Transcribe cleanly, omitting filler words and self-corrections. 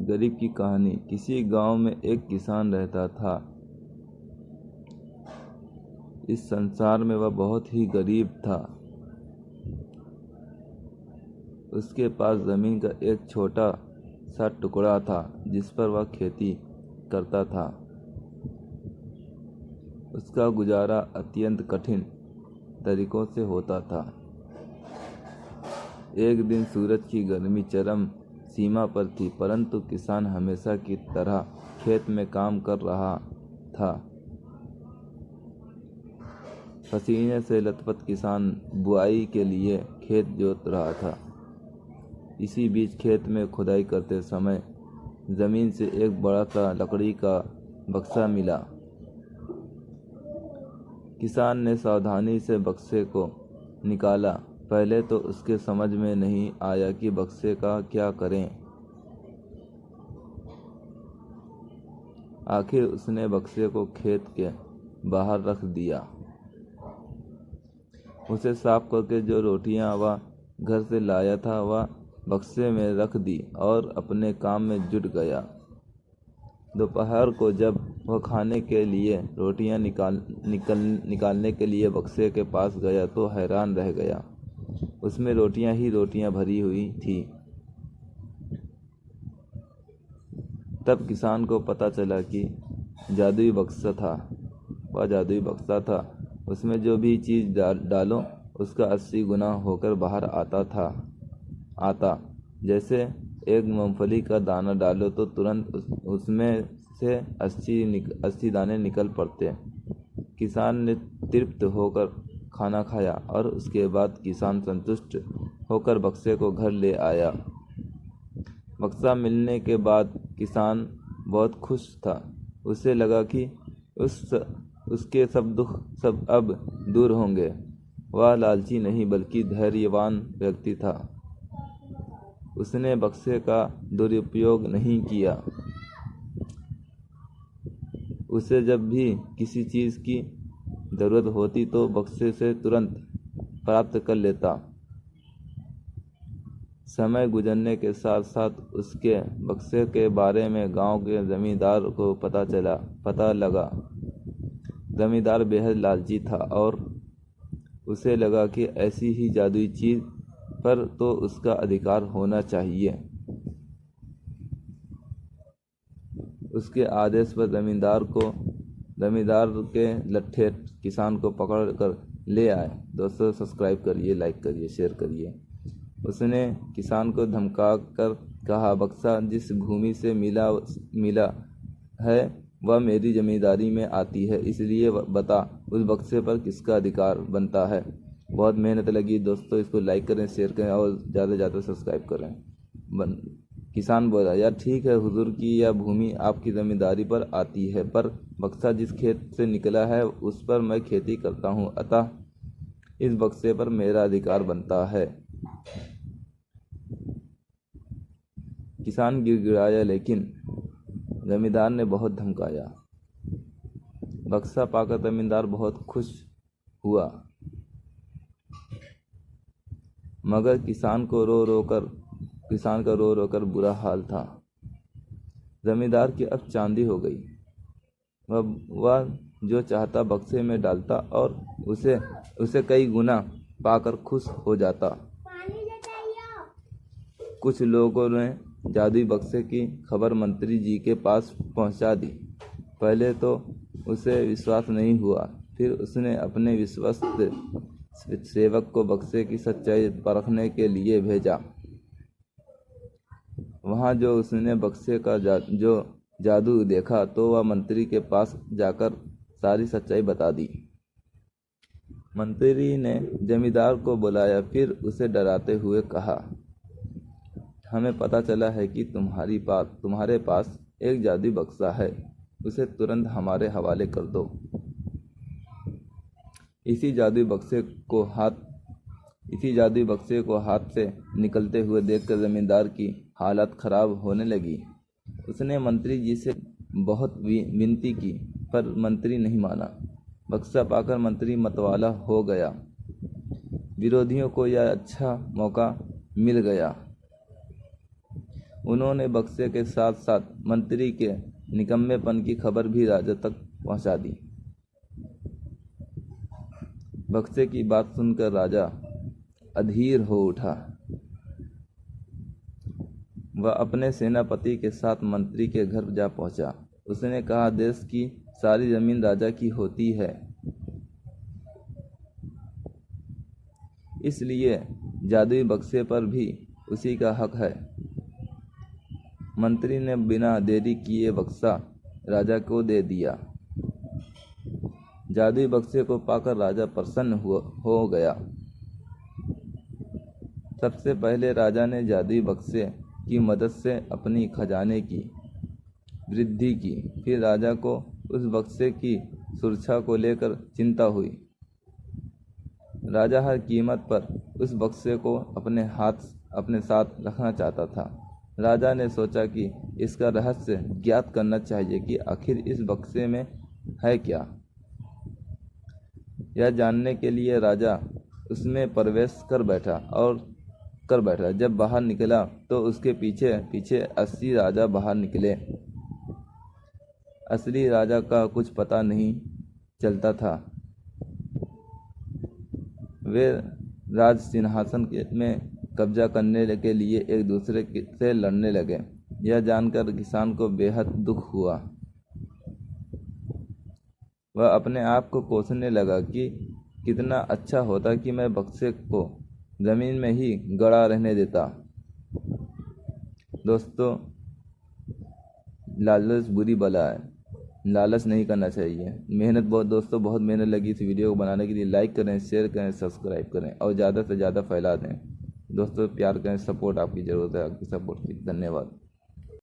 गरीब की कहानी। किसी गांव में एक किसान रहता था। इस संसार में वह बहुत ही गरीब था। उसके पास जमीन का एक छोटा सा टुकड़ा था जिस पर वह खेती करता था। उसका गुजारा अत्यंत कठिन तरीकों से होता था। एक दिन सूरज की गर्मी चरम सीमा पर थी, परंतु किसान हमेशा की तरह खेत में काम कर रहा था। पसीने से लथपथ किसान बुआई के लिए खेत जोत रहा था। इसी बीच खेत में खुदाई करते समय जमीन से एक बड़ा सा लकड़ी का बक्सा मिला। किसान ने सावधानी से बक्से को निकाला। पहले तो उसके समझ में नहीं आया कि बक्से का क्या करें। आखिर उसने बक्से को खेत के बाहर रख दिया। उसे साफ करके जो रोटियां वह घर से लाया था वह बक्से में रख दी और अपने काम में जुट गया। दोपहर को जब वह खाने के लिए रोटियां निकालने के लिए बक्से के पास गया तो हैरान रह गया। उसमें रोटियां ही रोटियां भरी हुई थी। तब किसान को पता चला कि जादुई बक्सा था। वह जादुई बक्सा था। उसमें जो भी चीज़ डालो उसका 80 गुना होकर बाहर आता। जैसे एक मूंगफली का दाना डालो तो तुरंत उसमें से 80 दाने निकल पड़ते। किसान ने तृप्त होकर खाना खाया और उसके बाद किसान संतुष्ट होकर बक्से को घर ले आया। बक्सा मिलने के बाद किसान बहुत खुश था। उसे लगा कि उसके सब दुख सब अब दूर होंगे। वह लालची नहीं बल्कि धैर्यवान व्यक्ति था। उसने बक्से का दुरुपयोग नहीं किया। उसे जब भी किसी चीज़ की ज़रूरत होती तो बक्से से तुरंत प्राप्त कर लेता। समय गुजरने के साथ साथ उसके बक्से के बारे में गांव के जमींदार को पता लगा। जमींदार बेहद लालची था और उसे लगा कि ऐसी ही जादुई चीज़ पर तो उसका अधिकार होना चाहिए। उसके आदेश पर जमींदार के लट्ठे किसान को पकड़ कर ले आए। दोस्तों, सब्सक्राइब करिए, लाइक करिए, शेयर करिए। उसने किसान को धमका कर कहा, बक्सा जिस भूमि से मिला है वह मेरी जमींदारी में आती है, इसलिए बता उस बक्से पर किसका अधिकार बनता है। बहुत मेहनत लगी दोस्तों, इसको लाइक करें, शेयर करें और ज़्यादा से ज़्यादा सब्सक्राइब करें। किसान बोला, यार ठीक है हुजूर की यह भूमि आपकी ज़मींदारी पर आती है, पर बक्सा जिस खेत से निकला है उस पर मैं खेती करता हूँ, अतः इस बक्से पर मेरा अधिकार बनता है। किसान गिड़गिड़ाया लेकिन जमींदार ने बहुत धमकाया। बक्सा पाकर जमींदार बहुत खुश हुआ, मगर किसान का रो रो कर बुरा हाल था। जमींदार की अब चांदी हो गई। वह जो चाहता बक्से में डालता और उसे कई गुना पाकर खुश हो जाता। कुछ लोगों ने जादुई बक्से की खबर मंत्री जी के पास पहुंचा दी। पहले तो उसे विश्वास नहीं हुआ, फिर उसने अपने विश्वस्त सेवक को बक्से की सच्चाई परखने के लिए भेजा। वहां जो उसने बक्से का जो जादू देखा तो वह मंत्री के पास जाकर सारी सच्चाई बता दी। मंत्री ने जमींदार को बुलाया, फिर उसे डराते हुए कहा, हमें पता चला है कि तुम्हारे पास एक जादुई बक्सा है, उसे तुरंत हमारे हवाले कर दो। इसी जादुई बक्से को हाथ से निकलते हुए देखकर जमींदार की हालत खराब होने लगी। उसने मंत्री जी से बहुत विनती की, पर मंत्री नहीं माना। बक्सा पाकर मंत्री मतवाला हो गया। विरोधियों को यह अच्छा मौका मिल गया। उन्होंने बक्से के साथ साथ मंत्री के निकम्मेपन की खबर भी राजा तक पहुंचा दी। बक्से की बात सुनकर राजा अधीर हो उठा। वह अपने सेनापति के साथ मंत्री के घर जा पहुंचा। उसने कहा, देश की सारी जमीन राजा की होती है, इसलिए जादुई बक्से पर भी उसी का हक है। मंत्री ने बिना देरी किए बक्सा राजा को दे दिया। जादुई बक्से को पाकर राजा प्रसन्न हो गया। सबसे पहले राजा ने जादुई बक्से की मदद से अपनी खजाने की वृद्धि की। फिर राजा को उस बक्से की सुरक्षा को लेकर चिंता हुई। राजा हर कीमत पर उस बक्से को अपने साथ रखना चाहता था। राजा ने सोचा कि इसका रहस्य ज्ञात करना चाहिए कि आखिर इस बक्से में है क्या। यह जानने के लिए राजा उसमें प्रवेश कर बैठा। जब बाहर निकला तो उसके पीछे पीछे 80 राजा बाहर निकले। असली राजा का कुछ पता नहीं चलता था। वे राज सिंहासन में कब्जा करने के लिए एक दूसरे से लड़ने लगे। यह जानकर किसान को बेहद दुख हुआ। वह अपने आप को कोसने लगा कि कितना अच्छा होता कि मैं बक्से को जमीन में ही गड़ा रहने देता। दोस्तों, लालच बुरी बला है, लालच नहीं करना चाहिए। बहुत मेहनत लगी इस वीडियो को बनाने के लिए। लाइक करें, शेयर करें, सब्सक्राइब करें और ज़्यादा से ज़्यादा फैला दें। दोस्तों, प्यार करें, सपोर्ट आपकी ज़रूरत है, आपकी सपोर्ट की। धन्यवाद।